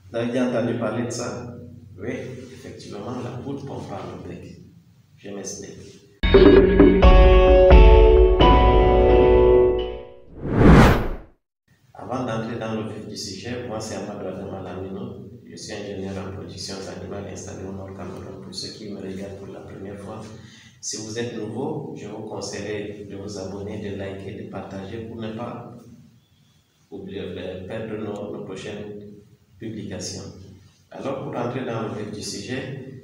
Vous avez déjà entendu parler de ça? Oui, effectivement, la poule pond par le bec. Je m'explique. Avant d'entrer dans le vif du sujet, moi c'est Amadou Adama Lamino. Je suis ingénieur en production animale installé au Nord Cameroun. Pour ceux qui me regardent pour la première fois, si vous êtes nouveau, je vous conseillerais de vous abonner, de liker, de partager pour ne pas perdre nos prochaines publications. Alors, pour entrer dans le vif du sujet,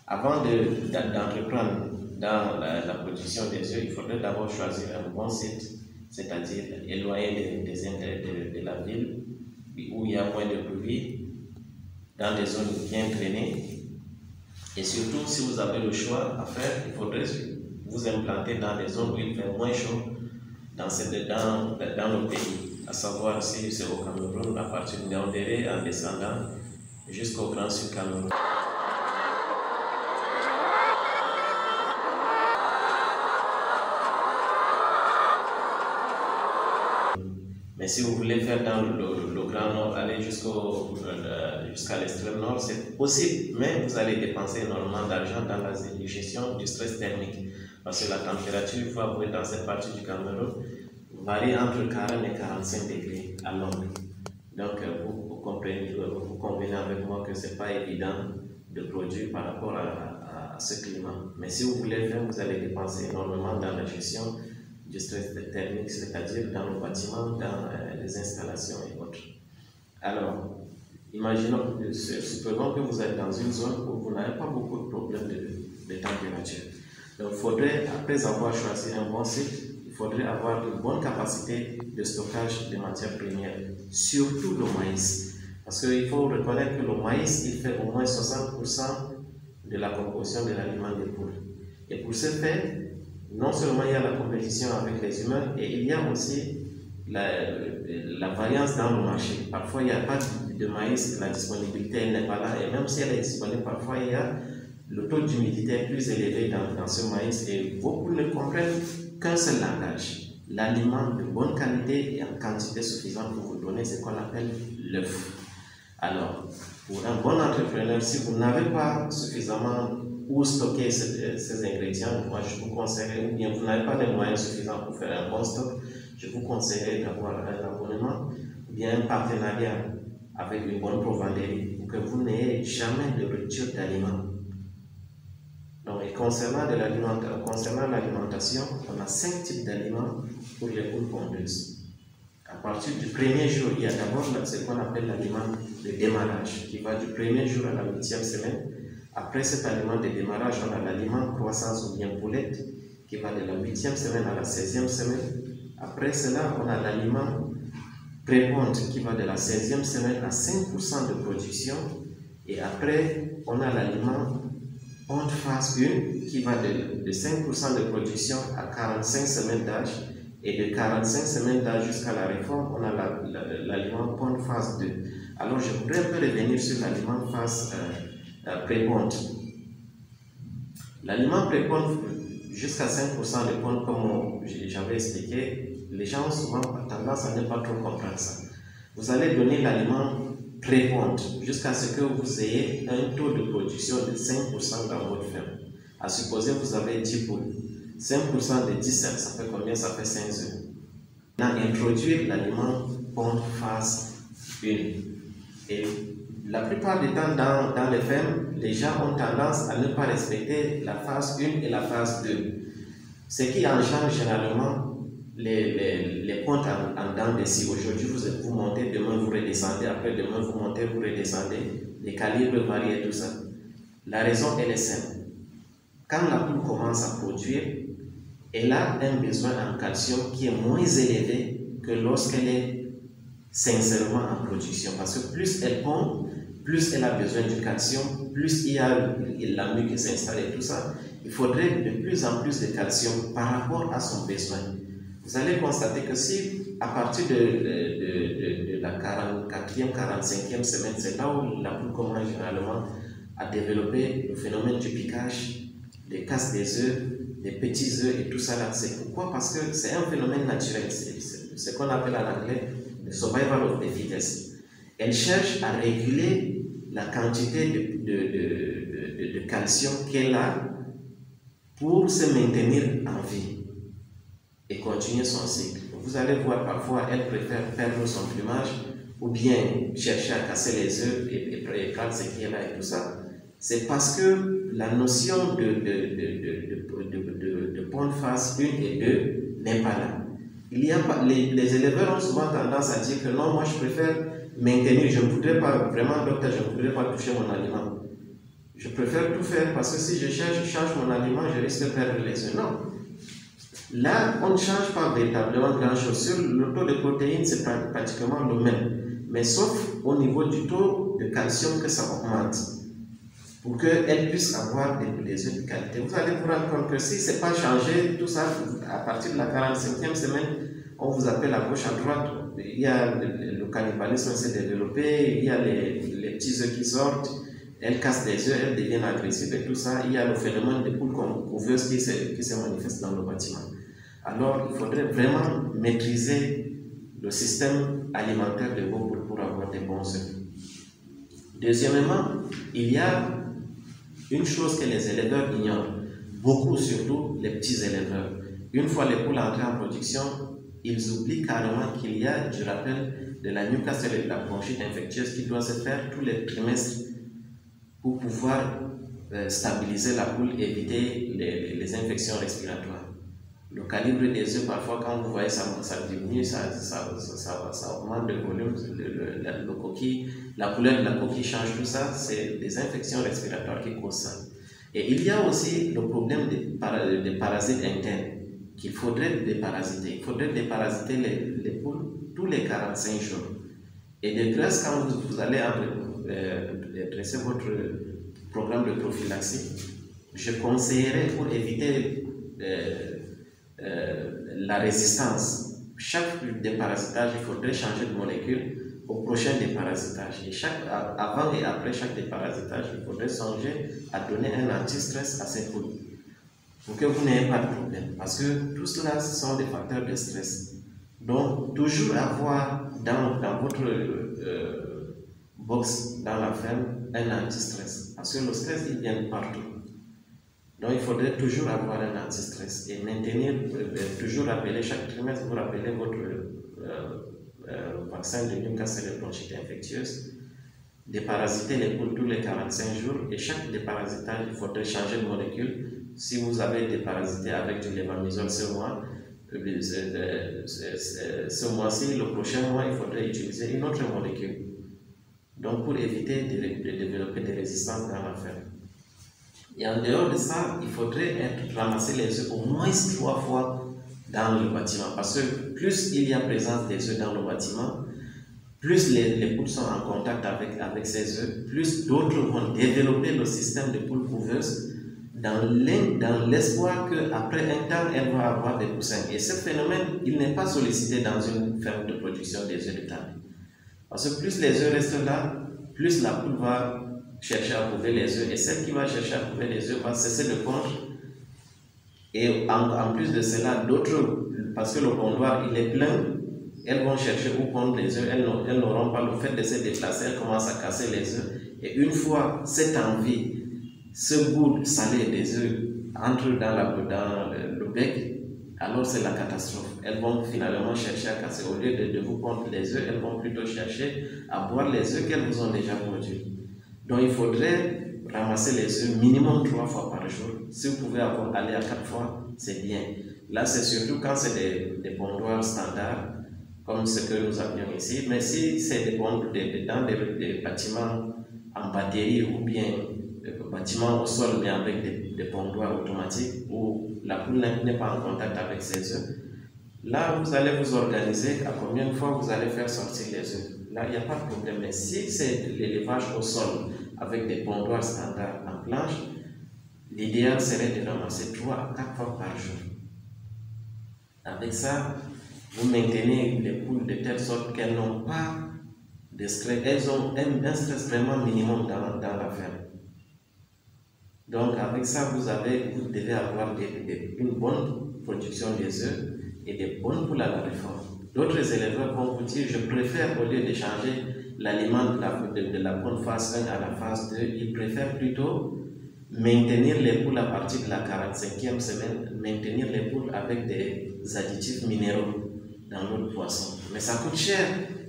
avant d'entreprendre dans la production des œufs, il faudrait d'abord choisir un bon site, c'est-à-dire éloigné de la ville, où il y a moins de pluie, dans des zones bien drainées. Et surtout, si vous avez le choix à faire, il faudrait vous implanter dans des zones où il fait moins chaud dans le pays, à savoir si c'est au Cameroun, à partir de Yaoundé en descendant jusqu'au Grand Sud Cameroun. Mais si vous voulez faire dans le Grand Nord, aller jusqu'à l'extrême Nord, c'est possible, mais vous allez dépenser énormément d'argent dans la gestion du stress thermique. Parce que la température, il faut avouer, dans cette partie du Cameroun, varie entre 40 et 45 degrés à l'ombre. Donc, vous convenez avec moi que ce n'est pas évident de produire par rapport à ce climat. Mais si vous voulez faire, vous allez dépenser énormément dans la gestion du stress thermique, c'est-à-dire dans le bâtiment, dans les installations et autres. Alors, imaginons, supposons que vous êtes dans une zone où vous n'avez pas beaucoup de problèmes de température. Donc, il faudrait, après avoir choisi un bon site, il faudrait avoir une bonne capacité de stockage de matières premières, surtout le maïs. Parce qu'il faut reconnaître que le maïs, il fait au moins 60% de la composition de l'aliment des poules. Et pour ce faire, non seulement il y a la compétition avec les humains, et il y a aussi la variance dans le marché. Parfois, il n'y a pas de maïs, la disponibilité n'est pas là, et même si elle est disponible, parfois il y a le taux d'humidité plus élevé dans ce maïs, et beaucoup ne comprennent qu'un seul langage. L'aliment de bonne qualité et en quantité suffisante pour vous donner ce qu'on appelle l'œuf. Alors, pour un bon entrepreneur, si vous n'avez pas suffisamment où stocker ces ingrédients, moi je vous conseillerais, ou bien vous n'avez pas les moyens suffisants pour faire un bon stock, je vous conseillerais d'avoir un abonnement ou bien un partenariat avec une bonne provenderie pour que vous n'ayez jamais de rupture d'aliments. Donc, et concernant l'alimentation, on a 5 types d'aliments pour les poules pondeuses. À partir du premier jour, il y a d'abord ce qu'on appelle l'aliment de démarrage, qui va du premier jour à la 8e semaine. Après cet aliment de démarrage, on a l'aliment croissance ou bien poulette, qui va de la 8e semaine à la 16e semaine. Après cela, on a l'aliment pré-ponte, qui va de la 16e semaine à 5% de production. Et après, on a l'aliment ponte phase 1, qui va de 5% de production à 45 semaines d'âge. Et de 45 semaines d'âge jusqu'à la réforme, on a l'aliment ponte phase 2. Alors, je voudrais un peu revenir sur l'aliment phase pré-ponte. L'aliment pré-ponte, jusqu'à 5% de ponte, comme j'avais expliqué, les gens ont souvent tendance à ne pas trop comprendre ça. Vous allez donner l'aliment pré-ponte jusqu'à ce que vous ayez un taux de production de 5% dans votre ferme. À supposer que vous avez 10 poules. 5% de 10, ça fait combien? Ça fait 5 œufs. Maintenant, introduire l'aliment ponte phase 1. Et la plupart du temps, dans les fermes, les gens ont tendance à ne pas respecter la phase 1 et la phase 2. Ce qui engendre généralement les pontes en dents de scie. Aujourd'hui, vous montez, demain vous redescendez, après demain vous montez, vous redescendez. Les calibres varient et tout ça. La raison, elle est simple. Quand la poule commence à produire, elle a un besoin en calcium qui est moins élevé que lorsqu'elle est sincèrement en production. Parce que plus elle pond, plus elle a besoin du calcium, plus il y a la mue qui s'installe et tout ça. Il faudrait de plus en plus de calcium par rapport à son besoin. Vous allez constater que si à partir de la 44e, 45e semaine, c'est là où la poule commence généralement à développer le phénomène du piquage, des casses des œufs, des petits œufs et tout ça là. C'est pourquoi? Parce que c'est un phénomène naturel. C'est ce qu'on appelle en anglais le survival of the fittest. Elle cherche à réguler la quantité de calcium qu'elle a pour se maintenir en vie et continuer son cycle. Vous allez voir parfois, elle préfère perdre son plumage ou bien chercher à casser les œufs et prendre ce qui est là et tout ça. C'est parce que la notion de pondre phase 1 et 2 n'est pas là. Il y a pas, les éleveurs ont souvent tendance à dire que non, moi je préfère maintenir, je ne voudrais pas, vraiment docteur, je ne voudrais pas toucher mon aliment. Je préfère tout faire parce que si je change mon aliment, je risque de perdre les œufs. Non. Là, on ne change pas véritablement grand-chose. Sur le taux de protéines, c'est pratiquement le même. Mais sauf au niveau du taux de calcium que ça augmente. Pour qu'elle puisse avoir des œufs de qualité. Vous allez vous rendre compte que si ce n'est pas changé, tout ça, à partir de la 45e semaine, on vous appelle à gauche, à droite. Il y a le cannibalisme s'est développé, il y a les petits œufs qui sortent, elles cassent des œufs, elles deviennent agressives et tout ça. Il y a le phénomène de poules couveuses qui se manifeste dans le bâtiment. Alors, il faudrait vraiment maîtriser le système alimentaire de vos poules pour avoir des bons œufs. Deuxièmement, il y a une chose que les éleveurs ignorent, beaucoup surtout les petits éleveurs. Une fois les poules entrées en production, ils oublient carrément qu'il y a, je rappelle, de la Newcastle et de la bronchite infectieuse qui doit se faire tous les trimestres pour pouvoir stabiliser la poule et éviter les infections respiratoires. Le calibre des œufs, parfois, quand vous voyez ça diminue, ça augmente de volume, le coquille, la couleur de la coquille change, tout ça, c'est des infections respiratoires qui causent ça. Et il y a aussi le problème des parasites internes qu'il faudrait déparasiter. Il faudrait déparasiter les poules tous les 45 jours. Et de grâce, quand vous allez dresser votre programme de prophylaxie, je conseillerais pour éviter la résistance. Chaque déparasitage, il faudrait changer de molécule au prochain déparasitage. Et avant et après chaque déparasitage, il faudrait songer à donner un anti-stress à ces poules pour que vous n'ayez pas de problème. Parce que tout cela, ce sont des facteurs de stress. Donc, toujours avoir dans votre box, dans la ferme, un anti-stress. Parce que le stress, il vient de partout. Donc, il faudrait toujours avoir un anti-stress et maintenir, toujours rappeler chaque trimestre, vous rappelez votre vaccin de Newcastle et bronchite infectieuse, déparasiter les poules tous les 45 jours et chaque déparasitage, il faudrait changer de molécule. Si vous avez déparasité avec du levamisole ce mois, ce mois-ci, le prochain mois, il faudrait utiliser une autre molécule. Donc, pour éviter de développer des résistances dans la ferme. Et en dehors de ça, il faudrait ramasser les œufs au moins 3 fois dans le bâtiment. Parce que plus il y a présence des œufs dans le bâtiment, plus les poules sont en contact avec ces œufs, plus d'autres vont développer le système de poules couveuses dans l'espoir qu'après un temps, elles vont avoir des poussins. Et ce phénomène, il n'est pas sollicité dans une ferme de production des œufs de table. Parce que plus les œufs restent là, plus la poule va chercher à couver les œufs. Et celle qui va chercher à couver les œufs va cesser de pondre. Et en plus de cela, d'autres, parce que le pondoir il est plein, elles vont chercher où pondre les œufs. Elles n'auront pas le fait de se déplacer, elles commencent à casser les œufs. Et une fois cette envie, ce goût salé des œufs entre dans le bec, alors c'est la catastrophe. Elles vont finalement chercher à casser. Au lieu de vous pondre les œufs, elles vont plutôt chercher à boire les œufs qu'elles vous ont déjà produits. Donc il faudrait ramasser les œufs minimum 3 fois par jour. Si vous pouvez aller à 4 fois, c'est bien. Là, c'est surtout quand c'est des pondoirs standards, comme ce que nous avions ici. Mais si c'est dans des bâtiments en batterie ou bien des bâtiments au sol, mais avec des pondoirs automatiques où la poule n'est pas en contact avec ses œufs, là, vous allez vous organiser à combien de fois vous allez faire sortir les œufs. Là, il n'y a pas de problème. Mais si c'est l'élevage au sol avec des pondoirs standards en planche, l'idéal serait de ramasser 3 à 4 fois par jour. Avec ça, vous maintenez les poules de telle sorte qu'elles n'ont pas de stress. Elles ont un stress vraiment minimum dans la ferme. Donc, avec ça, vous devez avoir une bonne production des œufs et des bonnes poules à la réforme. D'autres éleveurs vont vous dire, je préfère, au lieu de changer l'aliment de la bonne phase 1 à la phase 2, ils préfèrent plutôt maintenir les poules à partir de la 45e semaine, maintenir les poules avec des additifs minéraux dans l'eau de poisson. Mais ça coûte cher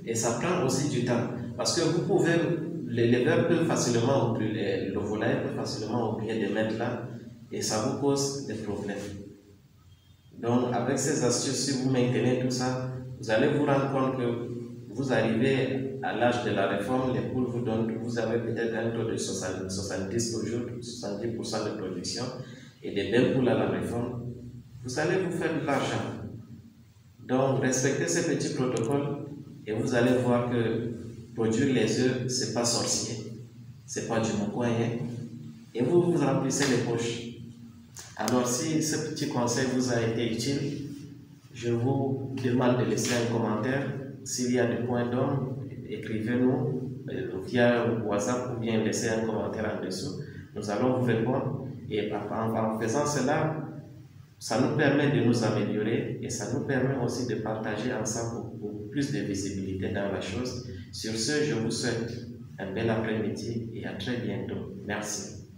et ça prend aussi du temps. Parce que vous pouvez, l'éleveur peut facilement oublier, le volaille peut facilement oublier de mettre là et ça vous cause des problèmes. Donc avec ces astuces, si vous maintenez tout ça, vous allez vous rendre compte que vous arrivez à l'âge de la réforme, les poules vous donnent, vous avez peut-être un taux de 70 toujours, 70% de production et des belles poules à la réforme, vous allez vous faire de l'argent. Donc respectez ces petits protocoles et vous allez voir que produire les œufs, ce n'est pas sorcier, ce n'est pas du mokoyen et vous vous remplissez les poches. Alors si ce petit conseil vous a été utile, je vous demande de laisser un commentaire. S'il y a des points d'ombre, écrivez-nous via WhatsApp ou bien laissez un commentaire en dessous. Nous allons vous répondre et en faisant cela, ça nous permet de nous améliorer et ça nous permet aussi de partager ensemble pour plus de visibilité dans la chose. Sur ce, je vous souhaite un bel après-midi et à très bientôt. Merci.